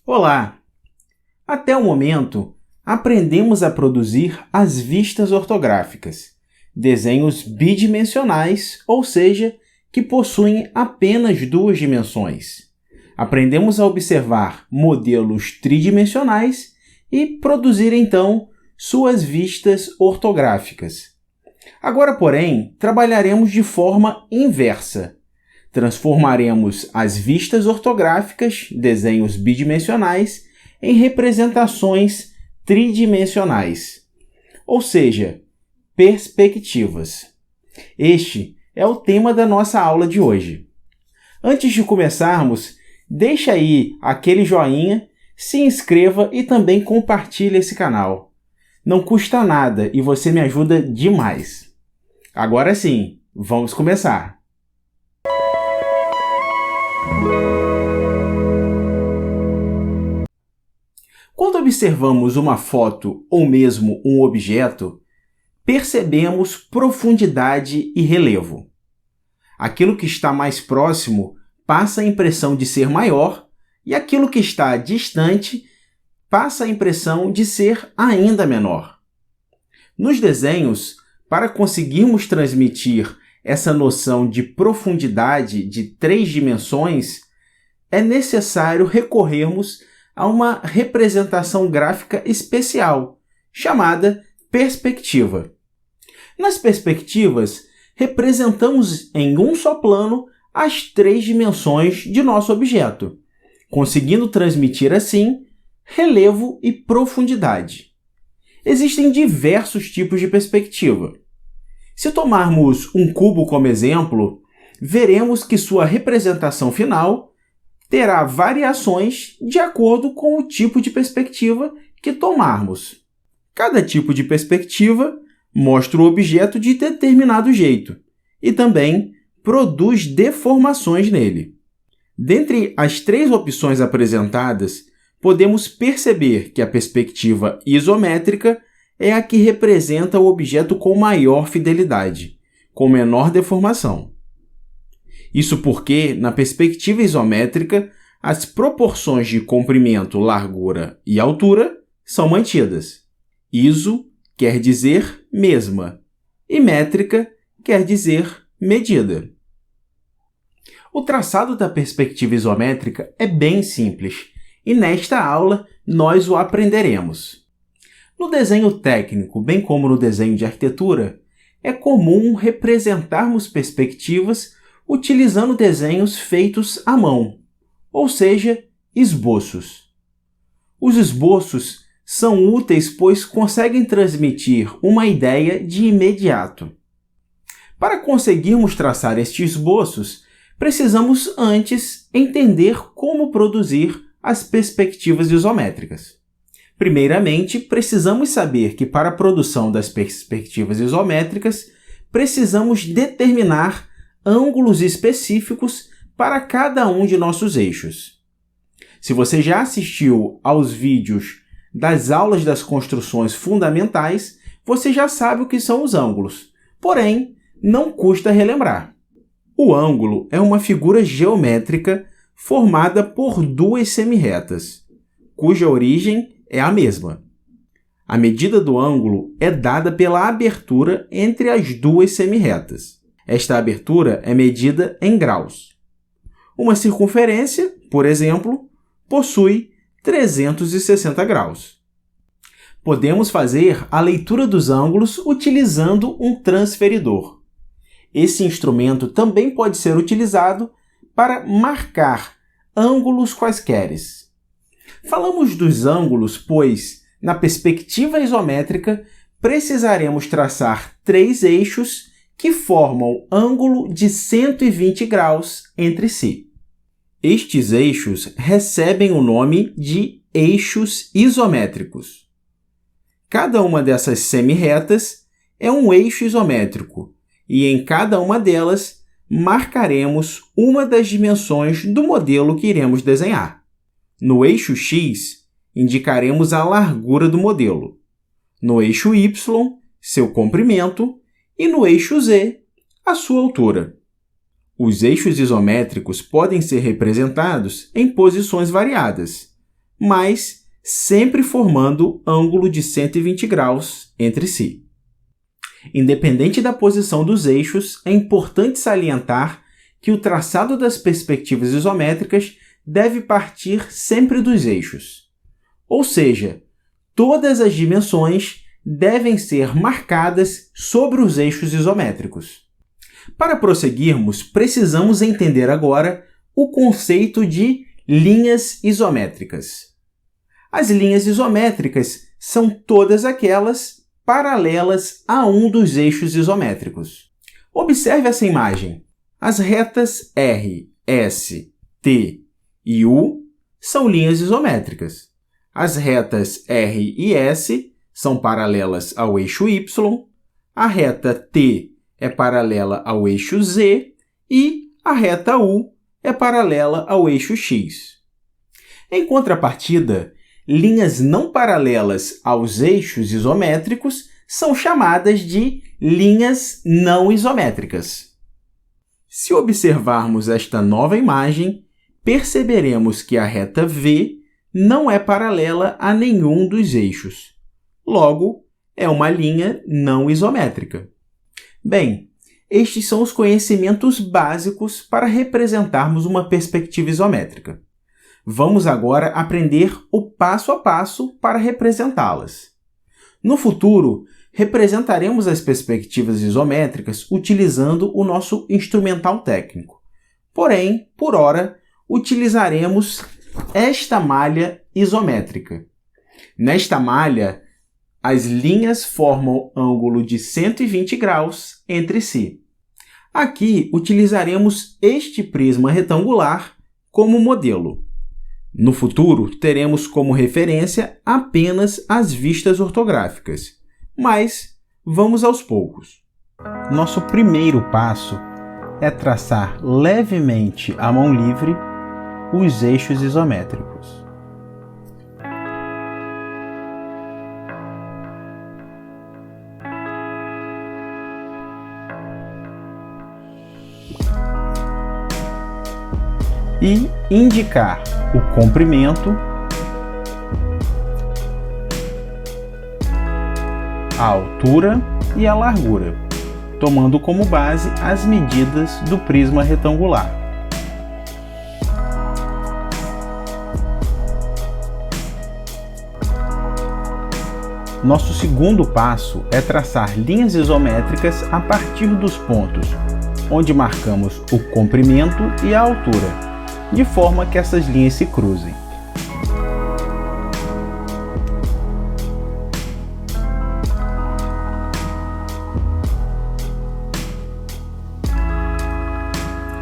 Olá! Até o momento, aprendemos a produzir as vistas ortográficas, desenhos bidimensionais, ou seja, que possuem apenas duas dimensões. Aprendemos a observar modelos tridimensionais e produzir, então, suas vistas ortográficas. Agora, porém, trabalharemos de forma inversa. Transformaremos as vistas ortográficas, desenhos bidimensionais, em representações tridimensionais, ou seja, perspectivas. Este é o tema da nossa aula de hoje. Antes de começarmos, deixa aí aquele joinha, se inscreva e também compartilhe esse canal. Não custa nada e você me ajuda demais. Agora sim, vamos começar! Quando observamos uma foto ou mesmo um objeto, percebemos profundidade e relevo. Aquilo que está mais próximo passa a impressão de ser maior e aquilo que está distante passa a impressão de ser ainda menor. Nos desenhos, para conseguirmos transmitir essa noção de profundidade de 3 dimensões, é necessário recorrermos a uma representação gráfica especial, chamada perspectiva. Nas perspectivas, representamos em um só plano as 3 dimensões de nosso objeto, conseguindo transmitir assim relevo e profundidade. Existem diversos tipos de perspectiva. Se tomarmos um cubo como exemplo, veremos que sua representação final terá variações de acordo com o tipo de perspectiva que tomarmos. Cada tipo de perspectiva mostra o objeto de determinado jeito e também produz deformações nele. Dentre as 3 opções apresentadas, podemos perceber que a perspectiva isométrica é a que representa o objeto com maior fidelidade, com menor deformação. Isso porque, na perspectiva isométrica, as proporções de comprimento, largura e altura são mantidas. Iso quer dizer mesma e métrica quer dizer medida. O traçado da perspectiva isométrica é bem simples e nesta aula nós o aprenderemos. No desenho técnico, bem como no desenho de arquitetura, é comum representarmos perspectivas utilizando desenhos feitos à mão, ou seja, esboços. Os esboços são úteis pois conseguem transmitir uma ideia de imediato. Para conseguirmos traçar estes esboços, precisamos antes entender como produzir as perspectivas isométricas. Primeiramente, precisamos saber que para a produção das perspectivas isométricas, precisamos determinar ângulos específicos para cada um de nossos eixos. Se você já assistiu aos vídeos das aulas das construções fundamentais, você já sabe o que são os ângulos, porém, não custa relembrar. O ângulo é uma figura geométrica formada por 2 semirretas, cuja origem é a mesma. A medida do ângulo é dada pela abertura entre as 2 semirretas. Esta abertura é medida em graus. Uma circunferência, por exemplo, possui 360 graus. Podemos fazer a leitura dos ângulos utilizando um transferidor. Esse instrumento também pode ser utilizado para marcar ângulos quaisqueres. Falamos dos ângulos, pois, na perspectiva isométrica, precisaremos traçar 3 eixos que formam ângulo de 120 graus entre si. Estes eixos recebem o nome de eixos isométricos. Cada uma dessas semirretas é um eixo isométrico, e em cada uma delas marcaremos uma das dimensões do modelo que iremos desenhar. No eixo X, indicaremos a largura do modelo. No eixo Y, seu comprimento. E no eixo Z, a sua altura. Os eixos isométricos podem ser representados em posições variadas, mas sempre formando ângulo de 120 graus entre si. Independente da posição dos eixos, é importante salientar que o traçado das perspectivas isométricas deve partir sempre dos eixos. Ou seja, todas as dimensões devem ser marcadas sobre os eixos isométricos. Para prosseguirmos, precisamos entender agora o conceito de linhas isométricas. As linhas isométricas são todas aquelas paralelas a um dos eixos isométricos. Observe essa imagem. As retas R, S, T e U são linhas isométricas. As retas R e S são paralelas ao eixo Y, a reta T é paralela ao eixo Z e a reta U é paralela ao eixo X. Em contrapartida, linhas não paralelas aos eixos isométricos são chamadas de linhas não isométricas. Se observarmos esta nova imagem, perceberemos que a reta V não é paralela a nenhum dos eixos. Logo, é uma linha não isométrica. Bem, estes são os conhecimentos básicos para representarmos uma perspectiva isométrica. Vamos agora aprender o passo a passo para representá-las. No futuro, representaremos as perspectivas isométricas utilizando o nosso instrumental técnico. Porém, por hora, utilizaremos esta malha isométrica. Nesta malha, as linhas formam ângulo de 120 graus entre si. Aqui, utilizaremos este prisma retangular como modelo. No futuro, teremos como referência apenas as vistas ortográficas, mas vamos aos poucos. Nosso primeiro passo é traçar levemente à mão livre os eixos isométricos. E indicar o comprimento, a altura e a largura, tomando como base as medidas do prisma retangular. Nosso segundo passo é traçar linhas isométricas a partir dos pontos onde marcamos o comprimento e a altura, de forma que essas linhas se cruzem.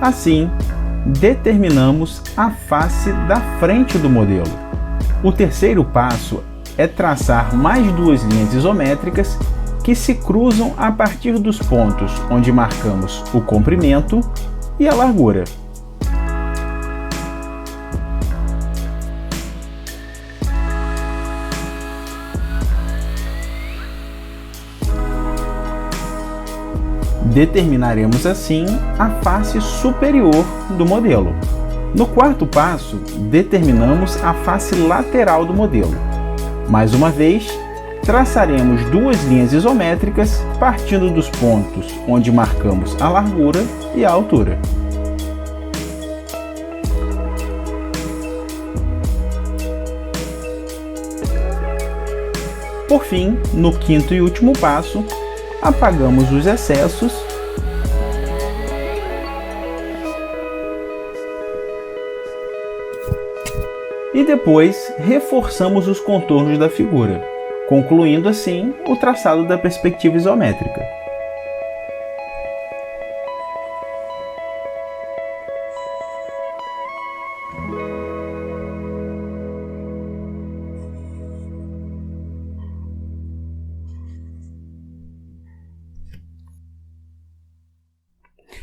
Assim, determinamos a face da frente do modelo. O terceiro passo é traçar mais duas linhas isométricas que se cruzam a partir dos pontos onde marcamos o comprimento e a largura. Determinaremos assim a face superior do modelo. No quarto passo, determinamos a face lateral do modelo. Mais uma vez, traçaremos duas linhas isométricas partindo dos pontos onde marcamos a largura e a altura. Por fim, no quinto e último passo, apagamos os excessos e depois reforçamos os contornos da figura, concluindo assim o traçado da perspectiva isométrica.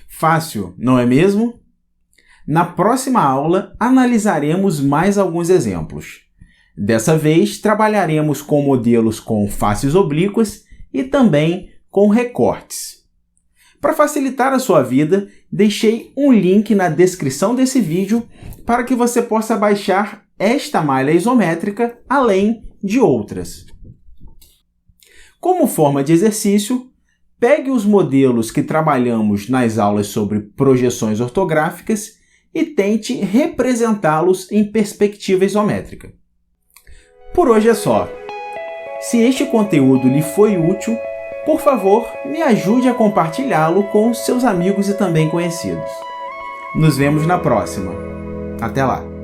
Fácil, não é mesmo? Na próxima aula, analisaremos mais alguns exemplos. Dessa vez, trabalharemos com modelos com faces oblíquas e também com recortes. Para facilitar a sua vida, deixei um link na descrição desse vídeo para que você possa baixar esta malha isométrica, além de outras. Como forma de exercício, pegue os modelos que trabalhamos nas aulas sobre projeções ortográficas e tente representá-los em perspectiva isométrica. Por hoje é só. Se este conteúdo lhe foi útil, por favor, me ajude a compartilhá-lo com seus amigos e também conhecidos. Nos vemos na próxima. Até lá!